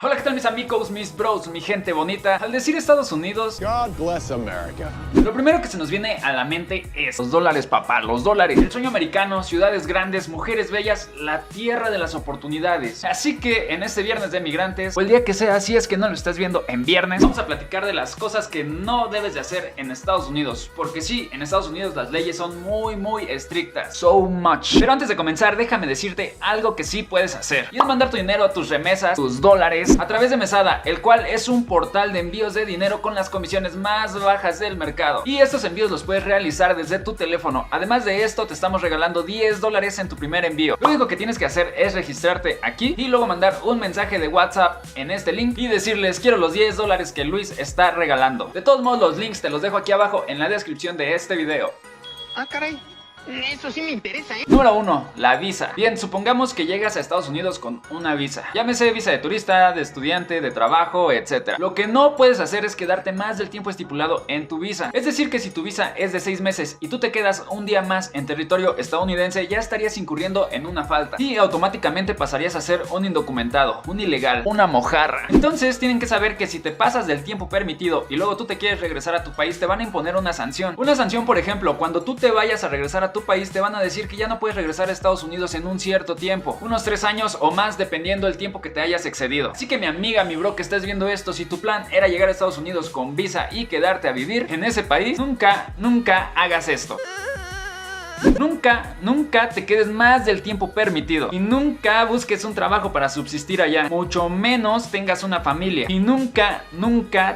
Hola, ¿qué tal mis amigos, mis bros, mi gente bonita? Al decir Estados Unidos, God bless America. lo primero que se nos viene a la mente es los dólares, papá, los dólares. El sueño americano, ciudades grandes, mujeres bellas, la tierra de las oportunidades. Así que en este viernes de migrantes, o el día que sea, si es que no lo estás viendo en viernes, vamos a platicar de las cosas que no debes de hacer en Estados Unidos. Porque sí, en Estados Unidos las leyes son muy estrictas. So much. Pero antes de comenzar, déjame decirte algo que sí puedes hacer. Y es mandar tu dinero a tus remesas, tus dólares, a través de Mesada, el cual es un portal de envíos de dinero con las comisiones más bajas del mercado. Y estos envíos los puedes realizar desde tu teléfono. Además de esto, te estamos regalando $10 en tu primer envío. Lo único que tienes que hacer es registrarte aquí y luego mandar un mensaje de WhatsApp en este link y decirles: quiero los $10 que Luis está regalando. De todos modos, los links te los dejo aquí abajo en la descripción de este video. Ah, caray. Eso sí me interesa, ¿eh? Número 1. La visa. Bien, supongamos que llegas a Estados Unidos con una visa. Llámese visa de turista, de estudiante, de trabajo, etc. Lo que no puedes hacer es quedarte más del tiempo estipulado en tu visa. Es decir, que si tu visa es de 6 meses y tú te quedas un día más en territorio estadounidense, ya estarías incurriendo en una falta y automáticamente pasarías a ser un indocumentado, un ilegal, una mojarra. Entonces tienen que saber que si te pasas del tiempo permitido y luego tú te quieres regresar a tu país, te van a imponer una sanción. Una sanción, por ejemplo, cuando tú te vayas a regresar a tu país, te van a decir que ya no puedes regresar a Estados Unidos en un cierto tiempo, unos 3 años o más, dependiendo del tiempo que te hayas excedido. Así que mi amiga, mi bro que estés viendo esto, si tu plan era llegar a Estados Unidos con visa y quedarte a vivir en ese país, nunca hagas esto. Nunca te quedes más del tiempo permitido. Y nunca busques un trabajo para subsistir allá. Mucho menos tengas una familia. Y nunca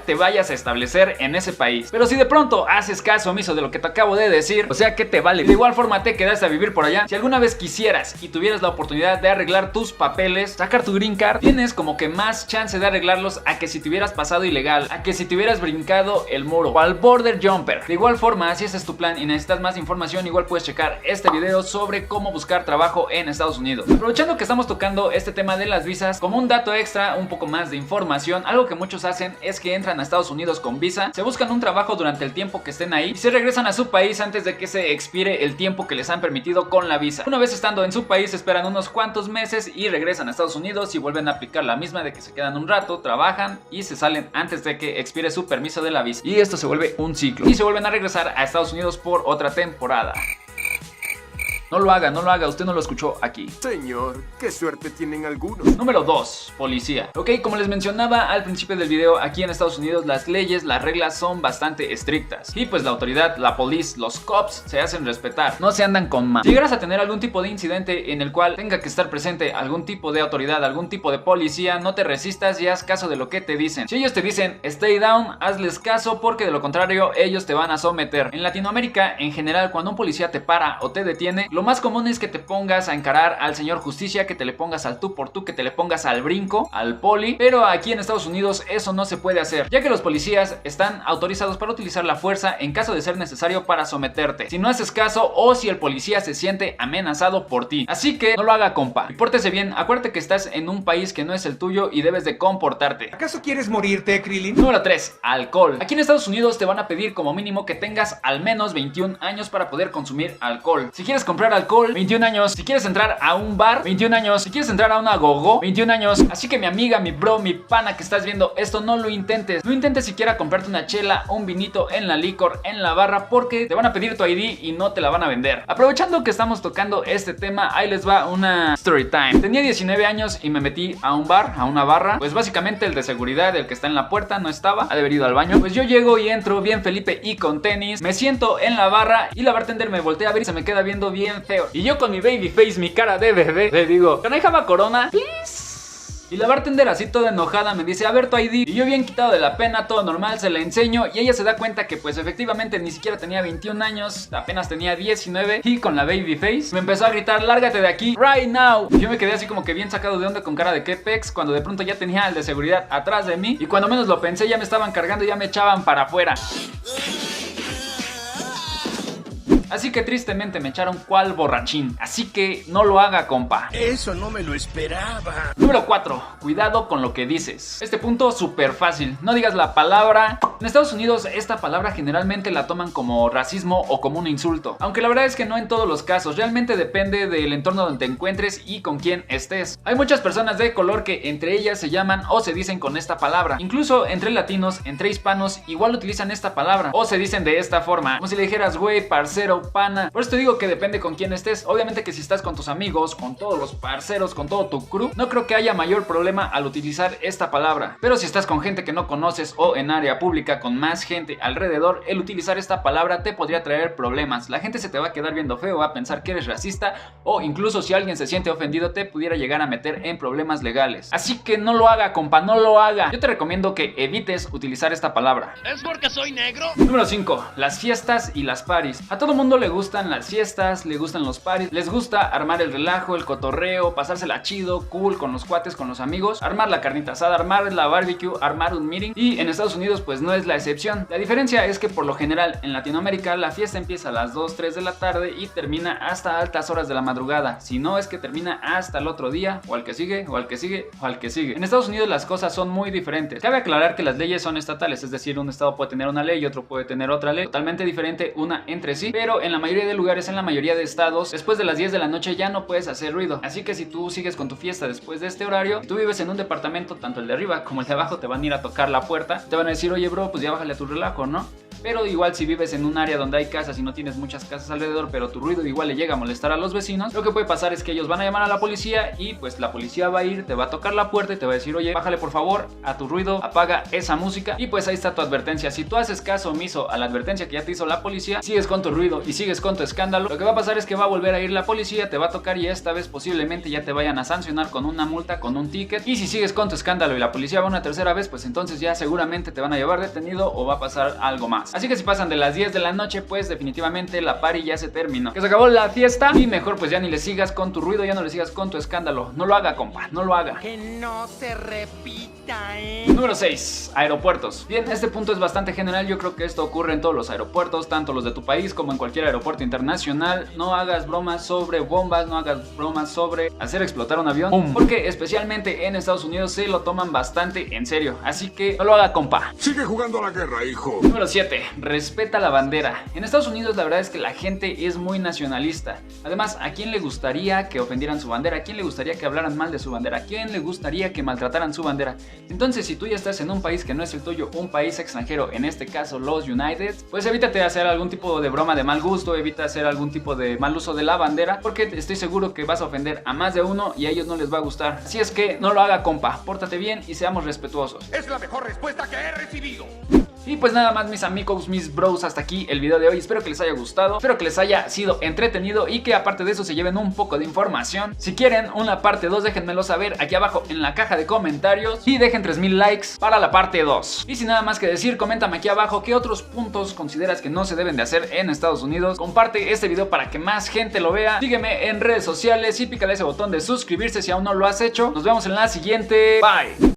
te vayas a establecer en ese país. Pero si de pronto haces caso omiso de lo que te acabo de decir, o sea, ¿qué te vale? De igual forma te quedaste a vivir por allá. Si alguna vez quisieras y tuvieras la oportunidad de arreglar tus papeles, sacar tu green card, tienes como que más chance de arreglarlos a que si te hubieras pasado ilegal, a que si te hubieras brincado el muro o al border jumper. De igual forma, si ese es tu plan y necesitas más información, igual puedes checar este video sobre cómo buscar trabajo en Estados Unidos. Aprovechando que estamos tocando este tema de las visas, como un dato extra, un poco más de información, algo que muchos hacen es que entran a Estados Unidos con visa, se buscan un trabajo durante el tiempo que estén ahí y se regresan a su país antes de que se expire el tiempo que les han permitido con la visa. Una vez estando en su país, esperan unos cuantos meses y regresan a Estados Unidos y vuelven a aplicar la misma de que se quedan un rato, trabajan y se salen antes de que expire su permiso de la visa. Y esto se vuelve un ciclo y se vuelven a regresar a Estados Unidos por otra temporada. No lo haga, usted no lo escuchó aquí. Señor, qué suerte tienen algunos. Número 2. Policía. Ok, como les mencionaba al principio del video, aquí en Estados Unidos las leyes, las reglas son bastante estrictas. Y pues la autoridad, la police, los cops se hacen respetar. No se andan con más. Si llegaras a tener algún tipo de incidente en el cual tenga que estar presente algún tipo de autoridad, algún tipo de policía, no te resistas y haz caso de lo que te dicen. Si ellos te dicen stay down, hazles caso porque de lo contrario ellos te van a someter. En Latinoamérica, en general, cuando un policía te para o te detiene, lo más común es que te pongas a encarar al señor justicia, que te le pongas al tú por tú, que te le pongas al brinco, al poli. Pero aquí en Estados Unidos eso no se puede hacer, ya que los policías están autorizados para utilizar la fuerza en caso de ser necesario para someterte, si no haces caso o si el policía se siente amenazado por ti. Así que no lo haga, compa, y pórtese bien. Acuérdate que estás en un país que no es el tuyo y debes de comportarte. ¿Acaso quieres morirte, Krillin? Número 3. Alcohol. Aquí en Estados Unidos te van a pedir como mínimo que tengas al menos 21 años para poder consumir alcohol. Si quieres comprar alcohol, 21 años. Si quieres entrar a un bar, 21 años. Si quieres entrar a una gogo, 21 años. Así que mi amiga, mi bro, mi pana que estás viendo esto, no lo intentes. No intentes siquiera comprarte una chela, un vinito en la licor, en la barra, porque te van a pedir tu ID y no te la van a vender. Aprovechando que estamos tocando este tema, ahí les va una story time. Tenía 19 años y me metí a un bar, a una barra. Pues básicamente el de seguridad, el que está en la puerta, no estaba, ha de haber ido al baño. Pues yo llego y entro bien Felipe y con tenis. Me siento en la barra y la bartender me voltea a ver y se me queda viendo bien feo. Y yo con mi baby face, mi cara de bebé, le digo: ¿can I have a corona, please? Y la bartender así toda enojada me dice: a ver tu ID. Y yo bien quitado de la pena, todo normal, se la enseño. Y ella se da cuenta que pues efectivamente ni siquiera tenía 21 años, apenas tenía 19. Y con la baby face me empezó a gritar: lárgate de aquí, right now. Y yo me quedé así como que bien sacado de onda, con cara de qué pex, cuando de pronto ya tenía al de seguridad atrás de mí. Y cuando menos lo pensé ya me estaban cargando y ya me echaban para afuera. Así que tristemente me echaron cual borrachín. Así que no lo haga, compa. Eso no me lo esperaba. Número 4. Cuidado con lo que dices. Este punto súper fácil. No digas la palabra. En Estados Unidos esta palabra generalmente la toman como racismo o como un insulto. Aunque la verdad es que no en todos los casos. Realmente depende del entorno donde te encuentres y con quién estés. Hay muchas personas de color que entre ellas se llaman o se dicen con esta palabra. Incluso entre latinos, entre hispanos, igual utilizan esta palabra. O se dicen de esta forma. Como si le dijeras güey, parcero, pana. Por eso te digo que depende con quién estés. Obviamente que si estás con tus amigos, con todos los parceros, con todo tu crew, no creo que haya mayor problema al utilizar esta palabra. Pero si estás con gente que no conoces o en área pública con más gente alrededor, el utilizar esta palabra te podría traer problemas. La gente se te va a quedar viendo feo, va a pensar que eres racista o incluso si alguien se siente ofendido te pudiera llegar a meter en problemas legales. Así que no lo haga, compa, no lo haga. Yo te recomiendo que evites utilizar esta palabra. ¿Es porque soy negro? Número 5. Las fiestas y las paris. A todo mundo le gustan las fiestas, le gustan los paris, les gusta armar el relajo, el cotorreo, pasársela chido, cool, con los cuates, con los amigos, armar la carnita asada, armar la barbecue, armar un meeting. Y en Estados Unidos pues no es la excepción. La diferencia es que por lo general en Latinoamérica la fiesta empieza a las 2, 3 de la tarde y termina hasta altas horas de la madrugada. Si no es que termina hasta el otro día, o al que sigue, o al que sigue, o al que sigue. En Estados Unidos las cosas son muy diferentes. Cabe aclarar que las leyes son estatales, es decir, un estado puede tener una ley y otro puede tener otra ley, totalmente diferente una entre sí, pero en la mayoría de lugares, en la mayoría de estados, después de las 10 de la noche ya no puedes hacer ruido. Así que si tú sigues con tu fiesta después de este horario, si tú vives en un departamento, tanto el de arriba como el de abajo te van a ir a tocar la puerta, te van a decir, oye bro, pues ya bájale a tu relajo, ¿no? Pero igual si vives en un área donde hay casas y no tienes muchas casas alrededor, pero tu ruido igual le llega a molestar a los vecinos, lo que puede pasar es que ellos van a llamar a la policía y pues la policía va a ir, te va a tocar la puerta y te va a decir, oye, bájale por favor a tu ruido, apaga esa música y pues ahí está tu advertencia. Si tú haces caso omiso a la advertencia que ya te hizo la policía, sigues con tu ruido y sigues con tu escándalo, lo que va a pasar es que va a volver a ir la policía, te va a tocar y esta vez posiblemente ya te vayan a sancionar con una multa, con un ticket. Y si sigues con tu escándalo y la policía va una tercera vez, pues entonces ya seguramente te van a llevar detenido o va a pasar algo más. Así que si pasan de las 10 de la noche, pues definitivamente la party ya se terminó, que se acabó la fiesta y mejor pues ya ni le sigas con tu ruido, ya no le sigas con tu escándalo. No lo haga, compa, no lo haga. Que no se repita, Número 6. Aeropuertos. Bien, este punto es bastante general. Yo creo que esto ocurre en todos los aeropuertos, tanto los de tu país como en cualquier aeropuerto internacional. No hagas bromas sobre bombas, no hagas bromas sobre hacer explotar un avión, ¡pum! Porque especialmente en Estados Unidos se lo toman bastante en serio. Así que no lo haga, compa. Sigue jugando a la guerra, hijo. Número 7. Respeta la bandera. En Estados Unidos la verdad es que la gente es muy nacionalista. Además, ¿a quién le gustaría que ofendieran su bandera? ¿A quién le gustaría que hablaran mal de su bandera? ¿A quién le gustaría que maltrataran su bandera? Entonces, si tú ya estás en un país que no es el tuyo, un país extranjero, en este caso los United, pues evítate hacer algún tipo de broma de mal gusto, evita hacer algún tipo de mal uso de la bandera, porque estoy seguro que vas a ofender a más de uno y a ellos no les va a gustar. Así es que no lo haga, compa. Pórtate bien y seamos respetuosos. Es la mejor respuesta que he recibido. Y pues nada más, mis amigos, mis bros, hasta aquí el video de hoy. Espero que les haya gustado, espero que les haya sido entretenido y que aparte de eso se lleven un poco de información. Si quieren una parte 2, déjenmelo saber aquí abajo en la caja de comentarios y dejen 3000 likes para la parte 2. Y sin nada más que decir, coméntame aquí abajo qué otros puntos consideras que no se deben de hacer en Estados Unidos. Comparte este video para que más gente lo vea. Sígueme en redes sociales y pícale ese botón de suscribirse si aún no lo has hecho. Nos vemos en la siguiente. Bye.